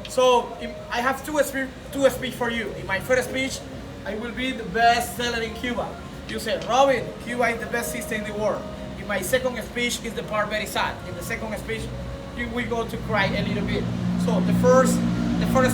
So I have two speech for you. In my first speech, I will be the best seller in Cuba. You say, Robin, Cuba is the best system in the world. In my second speech is the part very sad. In the second speech, you will go to cry a little bit. So the first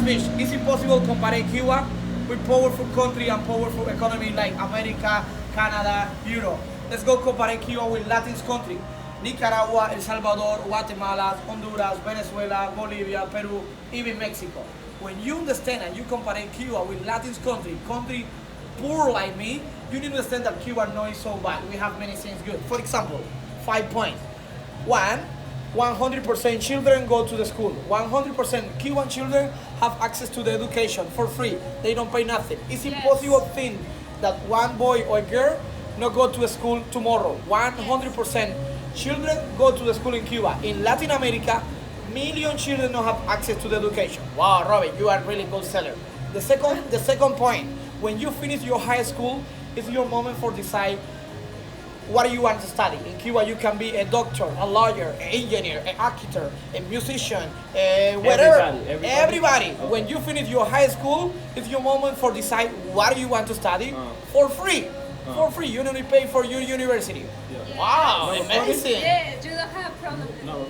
speech, it's impossible to compare Cuba with powerful country and powerful economy like America, Canada, Europe. Let's go compare Cuba with Latin country. Nicaragua, El Salvador, Guatemala, Honduras, Venezuela, Bolivia, Peru, even Mexico. When you understand and you compare Cuba with Latin country poor like me, you need to understand that Cuba not is so bad. We have many things good. For example, 5 points. One, 100% children go to the school. 100% Cuban children have access to the education for free. They don't pay nothing. It's impossible thing that one boy or girl not go to school tomorrow. 100% children go to the school in Cuba. In Latin America, million children don't have access to the education. Wow, Robert, you are really good seller. The second point, when you finish your high school, it's your moment for decide what do you want to study. In Cuba, you can be a doctor, a lawyer, an engineer, an architect, a musician, whatever. Everybody. Okay. When you finish your high school, it's your moment for decide what do you want to study for free. For free, you don't need to pay for your university. Yeah. Wow, no, amazing. Yeah, you don't have problem. No,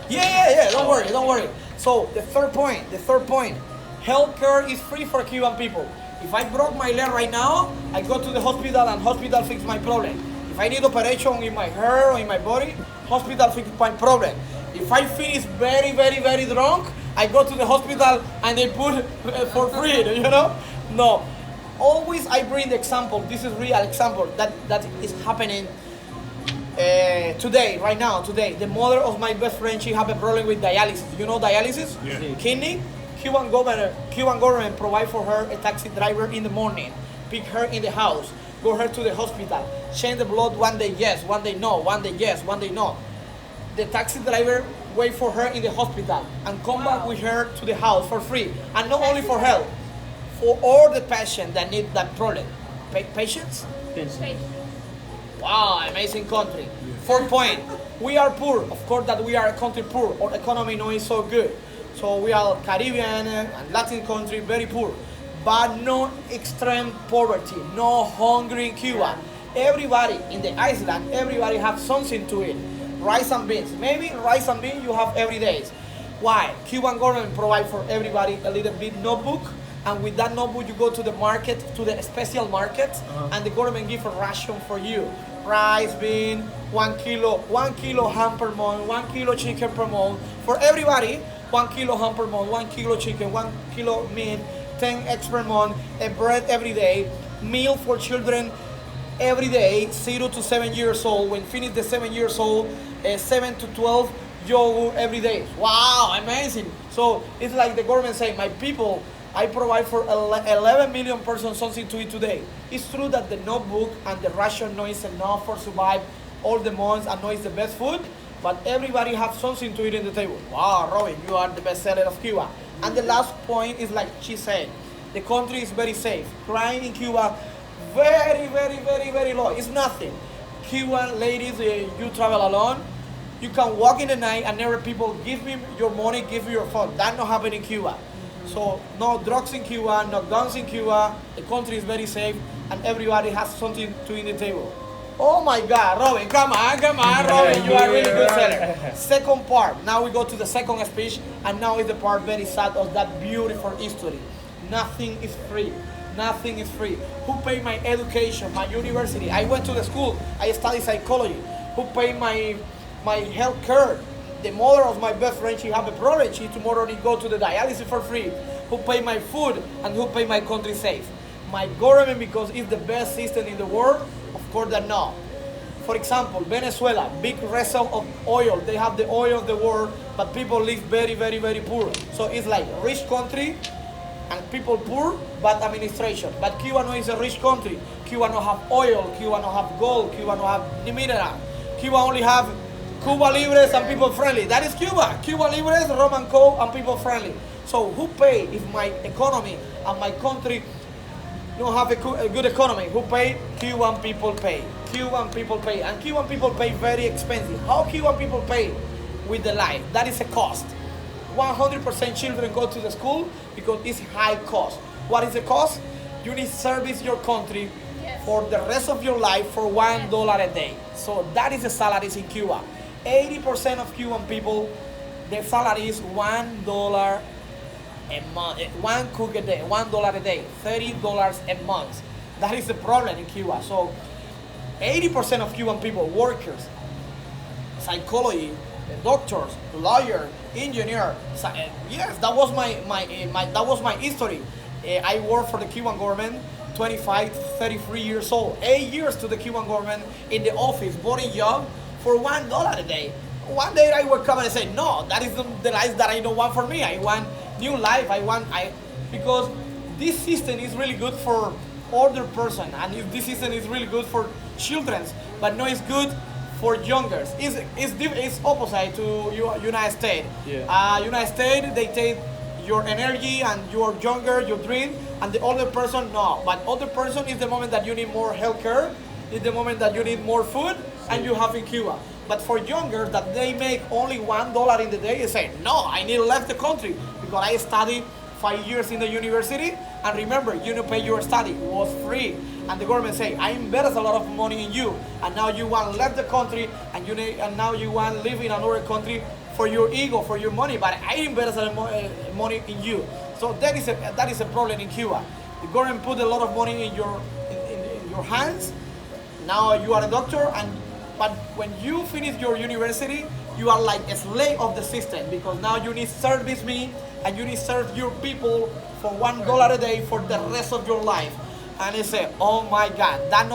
Yeah. Don't worry. So the third point, healthcare is free for Cuban people. If I broke my leg right now, I go to the hospital and hospital fix my problem. If I need operation in my hair or in my body, hospital fix my problem. If I feel very, very, very drunk, I go to the hospital and they put for free, you know? No. Always I bring the example, this is real example, that is happening today, right now, today. The mother of my best friend, she have a problem with dialysis. You know dialysis? Yeah. Kidney? Cuban government provide for her a taxi driver in the morning, pick her in the house, go her to the hospital, change the blood one day yes, one day no, one day yes, one day no. The taxi driver wait for her in the hospital and come back with her to the house for free. And not only for her, for all the patients that need that problem. Patients? Wow, amazing country. Fourth point, we are poor. Of course that we are a country poor. Our economy not is so good. So we are Caribbean and Latin country, very poor. But no extreme poverty, no hungry in Cuba. Everybody in the island, everybody have something to eat. Rice and beans. Maybe rice and beans you have every day. Why? Cuban government provide for everybody a little bit notebook. And with that notebook, you go to the market, to the special markets, and the government give a ration for you. Rice, bean, 1 kilo ham per month, 1 kilo chicken per month. For everybody, 1 kilo ham per month, 1 kilo chicken, 1 kilo meat, 10 eggs per month, a bread every day, meal for children every day, 0 to 7 years old. When finish the 7 years old, 7 to 12, yogurt every day. Wow, amazing. So it's like the government saying, my people, I provide for 11 million persons something to eat today. It's true that the notebook and the ration no is enough for survive all the months and no is the best food, but everybody have something to eat in the table. Wow, Robin, you are the best seller of Cuba. And the last point is like she said, the country is very safe. Crime in Cuba, very, very, very, very low. It's nothing. Cuban ladies, you travel alone, you can walk in the night and never people give me your money, give you your phone. That not happen in Cuba. So no drugs in Cuba, no guns in Cuba. The country is very safe and everybody has something to eat in the table. Oh my God, Robin, come on, Robin, you are really good seller. Second part, now we go to the second speech, and now is the part very sad of that beautiful history. Nothing is free. Nothing is free. Who paid my education, my university? I went to the school, I studied psychology. Who paid my health care? The mother of my best friend, she have a problem. She tomorrow need go to the dialysis for free. Who pay my food and who pay my country safe? My government, because it's the best system in the world? Of course that no. For example, Venezuela, big reserve of oil. They have the oil of the world, but people live very, very, very poor. So it's like rich country and people poor, bad administration. But Cuba no is a rich country. Cuba no have oil, Cuba no have gold, Cuba no have mineral. Cuba only have Cuba Libres and people friendly. That is Cuba. Cuba Libres, Roman Coke and people friendly. So who pay if my economy and my country don't have a good economy? Who pay? Cuban people pay. Cuban people pay. And Cuban people pay very expensive. How Cuban people pay? With the life. That is a cost. 100% children go to the school because it's high cost. What is the cost? You need service your country Yes. for the rest of your life for $1 a day. So that is the salaries in Cuba. 80% of Cuban people, their salary is $1 a month, one cook a day, $1 a day, $30 a month. That is the problem in Cuba. So 80% of Cuban people, workers, psychology, doctors, lawyer, engineer. Yes, that was my that was my history. I worked for the Cuban government, 25 to 33 years old, 8 years to the Cuban government in the office, boring job for $1 a day. One day I would come and say, no, that is the life that I don't want for me. I want new life. Because this system is really good for older person, and this system is really good for children, but no, it's good for youngers. It's opposite to United States. Yeah. United States, they take your energy and you are younger, you dream, and the older person, no. But older person is the moment that you need more healthcare, is the moment that you need more food, and you have in Cuba. But for younger that they make only $1 in the day, they say, no, I need to left the country because I studied 5 years in the university, and remember, you don't pay your study, it was free. And the government say, I invested a lot of money in you, and now you want left the country, and now you want live in another country for your ego, for your money, but I invested money in you. So that is a problem in Cuba. The government put a lot of money in your hands. Now you are a doctor, but when you finish your university, you are like a slave of the system because now you need service me and you need serve your people for $1 a day for the rest of your life. And I say, oh my God, that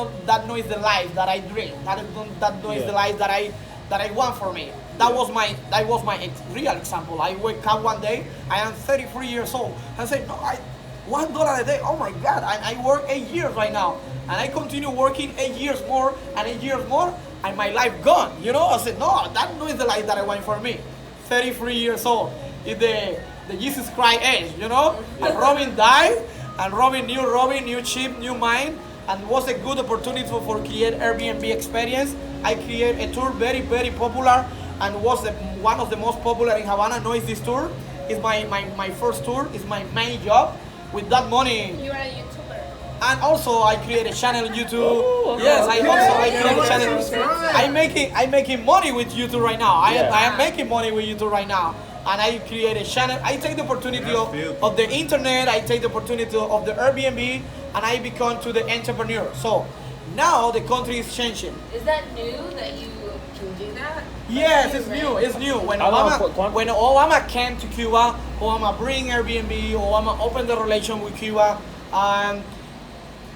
no is the life that I dream. That no is the life that I want for me. That was my real example. I wake up one day, I am 33 years old, and I say, no, $1 a day. Oh my God, I work 8 years right now, and I continue working 8 years more and 8 years more, and my life gone. You know, I said, no, that no is the life that I want for me. 33 years old, is the Jesus Christ age, you know. And Robin died, and Robin, new chip, new mind, and was a good opportunity for create Airbnb experience. I create a tour very, very popular, and was one of the most popular in Havana. Know is this tour? It's my first tour. It's my main job. With that money, You are a YouTuber. and also I create a channel on YouTube. Yes, I create a channel. I'm making money with YouTube right now. I am making money with YouTube right now. And I create a channel. I take the opportunity of the internet. I take the opportunity of the Airbnb, and I become to the entrepreneur. So now the country is changing. Is that new that you can do that? Yes, That's it's right? new. It's new. When Cuando- Obama came to Cuba, Obama bring Airbnb, Obama opened the relation with Cuba, and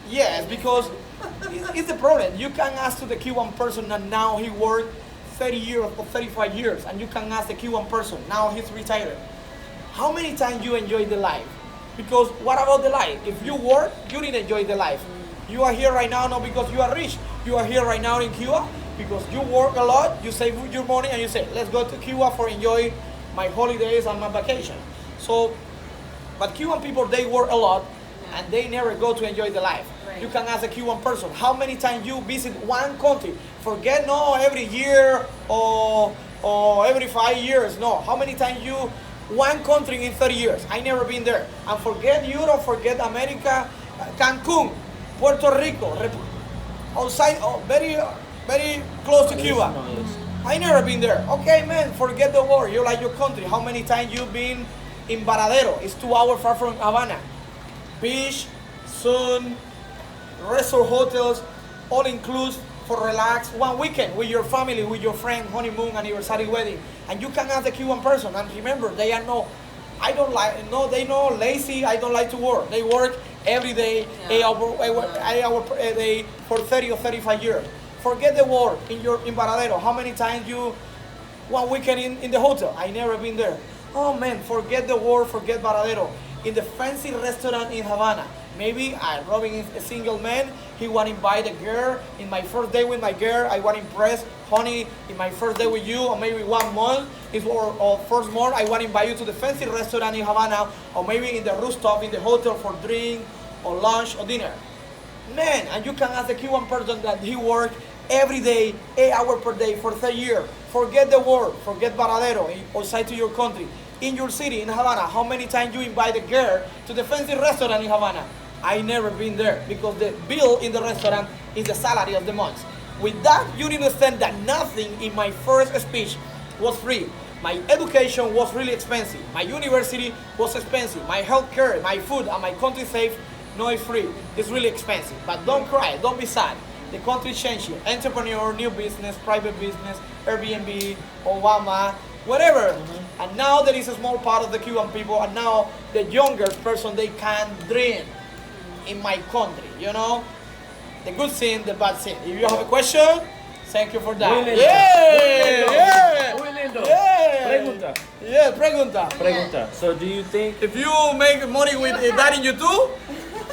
yes, because it's the problem. You can ask to the Cuban person that now he worked 30 years or 35 years, and you can ask the Cuban person now he's retired. How many times you enjoy the life? Because what about the life? If you work, you didn't enjoy the life. You are here right now not because you are rich. You are here right now in Cuba because you work a lot, you save your money, and you say, let's go to Cuba for enjoy my holidays and my vacation. So, but Cuban people, they work a lot, and they never go to enjoy the life. Right. You can ask a Cuban person, how many times you visit one country? Forget no every year or every 5 years. No, how many times you one country in 30 years? I never been there. And forget Europe, forget America, Cancun, Puerto Rico, outside, very close to Cuba. I never been there. Okay, man, forget the war. You like your country. How many times you been in Varadero? It's 2 hours far from Havana. Beach, sun, resort hotels, all inclusive for relax. 1 weekend with your family, with your friend, honeymoon, anniversary, wedding. And you can ask the Cuban person. And remember, they are they know lazy. I don't like to work. They work every day, 8 hours a day for 30 or 35 years. Forget the war in Varadero. How many times you 1 weekend in the hotel? I never been there. Oh man, forget the war, forget Varadero. In the fancy restaurant in Havana. Maybe Robin is a single man. He want to invite a girl. In my first day with my girl, I want to impress, honey, in my first day with you, or maybe 1 month, or first month, I want to invite you to the fancy restaurant in Havana, or maybe in the rooftop in the hotel for drink, or lunch, or dinner. Man, and you can ask the Cuban person that he worked every day, 8 hours per day for 3 years. Forget the war, forget Varadero, outside to your country. in your city in Havana, how many times you invite a girl to the fancy restaurant in Havana? I never been there because the bill in the restaurant is the salary of the month. With that, you need to understand that nothing in my first speech was free. My education was really expensive. My university was expensive. My healthcare, my food, and my country safe, no, it's free. It's really expensive. But don't cry, don't be sad. The country changing. Entrepreneur, new business, private business, Airbnb, Obama, whatever. And now there is a small part of the Cuban people, and now the younger person, they can dream in my country, you know? The good thing, the bad thing. If you have a question, thank you for that. Muy lindo. Yeah! Muy lindo. Yeah! Pregunta. Yeah, pregunta. Pregunta. So do you think If you make money with that in YouTube,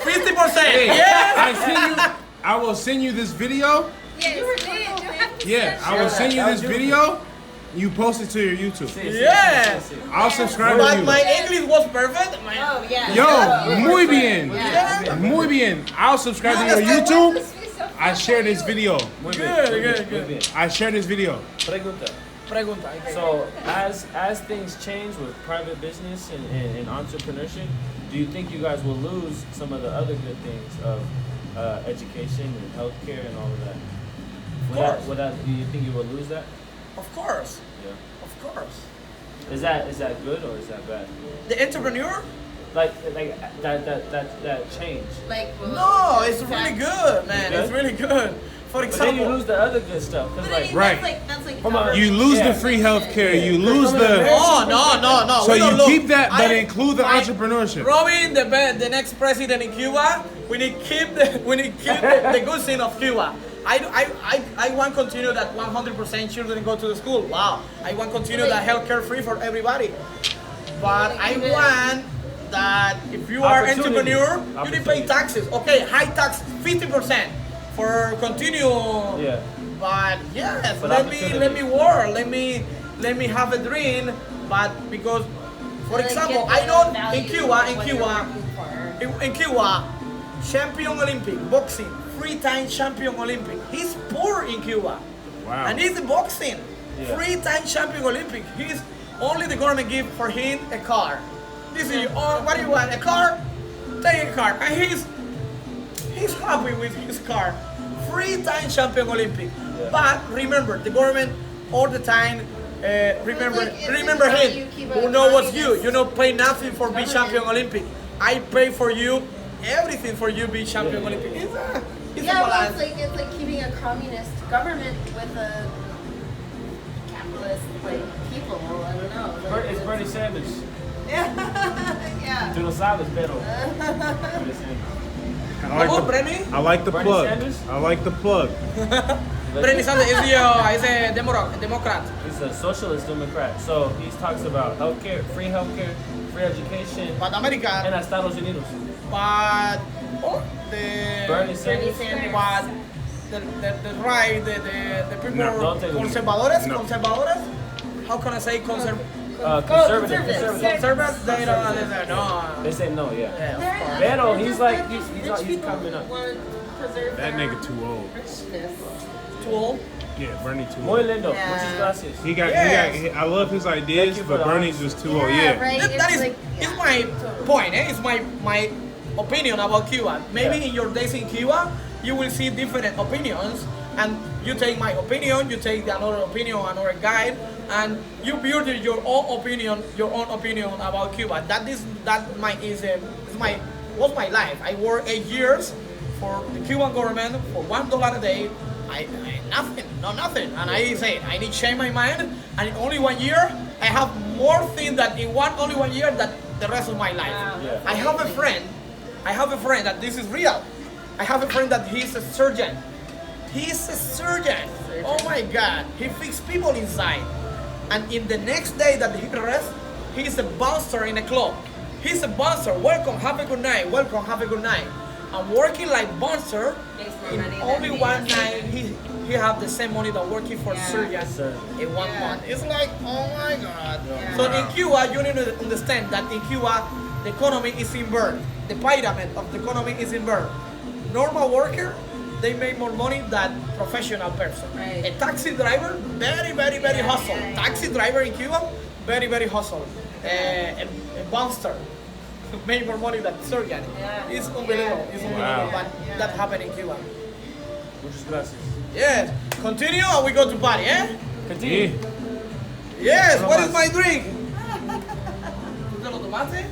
50%. Hey, Yes! I will send you this video. Yes, you have to Yeah, I will send you this video. You post it to your YouTube. Yes! I'll subscribe But to you. my English was perfect. Oh, yeah. Yo, muy bien. Yeah. Muy bien. I'll subscribe to your YouTube. I share this video. muy Good, bien, muy good, bien, muy good. bien. I share this video. Pregunta. Pregunta. So as things change with private business and entrepreneurship, do you think you guys will lose some of the other good things of education and healthcare and all of that? Do you think you will lose that? Of course. Yeah. Of course. Is that good or is that bad? The entrepreneur? Like that change. Like, No, it's really good, man. It's It's good? really good. For But then you example, lose the other good stuff. Cause But I like mean, Right. that's like Come on. covered. You lose Yeah. the free healthcare. You lose the. no. So we don't you lose. keep that, but I- include the I- entrepreneurship. Robin, the next president in Cuba, we need keep the good thing of Cuba. I want to continue that 100% children go to the school. Wow. I want to continue that healthcare free for everybody. But I want that if you are Opportunity. entrepreneur, you need to pay Opportunity. taxes. Okay, high tax 50% for continue. Yeah. But yes, But let opportunity. me work. Let me have a dream. But because, for example, I know in Cuba, champion Olympic boxing, 3-time champion Olympic. He's poor in Cuba, Wow. and he's in boxing, Yeah. 3-time champion Olympic. He's only the government give for him a car. This is what do you want? A car? Take a car, and he's happy with his car. 3-time champion Olympic. Yeah. But remember, the government all the time. Remember how you him keep who a know what's communist you. You know, pay nothing for be government. champion Olympic. I pay for you everything for you be champion Yeah. Olympic. It's a Yeah, well, balance. it's like keeping a communist government with a capitalist like people. I don't know. It's Bernie Sanders. Yeah. Tú lo sabes, pero. Bernie Sanders. I Come on, like Brenny. I like the Bernie plug. Sanders? I like the plug. Bernie Sanders is a Democrat. He's a socialist Democrat. So he talks about healthcare, free education, But America, and a Estados Unidos. but the Bernie Sanders. but the right, the people, No, don't take it. conservadores, No. conservadores. How can I say Conservative. conservative. conservatives? They don't. No. They say no, yeah. Yeah, of course. Pero he's Just like just he's rich people coming up. want to preserve That their nigga too old. richness. Too old. Yeah, Bernie too Muy old. lindo. Yeah. Muchas gracias. He I love his ideas, Thank you for but the Bernie's honesty. just too old. Yeah. right. That It's is, like, it's yeah. my point. It's my opinion about Cuba. Maybe Yeah. in your days in Cuba, you will see different opinions, and you take my opinion, you take another opinion, another guide, and you build your own opinion about Cuba. Was my life. I worked 8 years for the Cuban government for $1 a day. I nothing, and I say I need to change my mind. And in only 1 year, I have more things that in only 1 year that the rest of my life. Wow. Yeah. I have a friend that this is real. I have a friend that he's a surgeon. He's a surgeon. Oh my God, he fixes people inside. And in the next day that he rests, he's a bouncer in a club. He's a bouncer. Welcome, have a good night. Welcome, have a good night. I'm working like bouncer. Makes more In money than only being one a night, surgeon. he have the same money that working for Yeah. surgeon Surgeon. in 1 Yeah. month. It's like, oh my God. Yeah. So in Cuba, you need to understand that in Cuba, the economy is inverted. The pyramid of the economy is inverted. Normal worker, they make more money than professional person. Right. A taxi driver, very Yeah, hustle. yeah, yeah. Taxi driver in Cuba, very hustle. a monster made more money than Sergey. Yeah. It's unbelievable. It's unbelievable. Wow. But Yeah. that happened in Cuba. Muchas gracias. Yes. Continue or we go to party, eh? Continue. Yes. Uno What is más. my drink? ¿Tú te lo tomaste?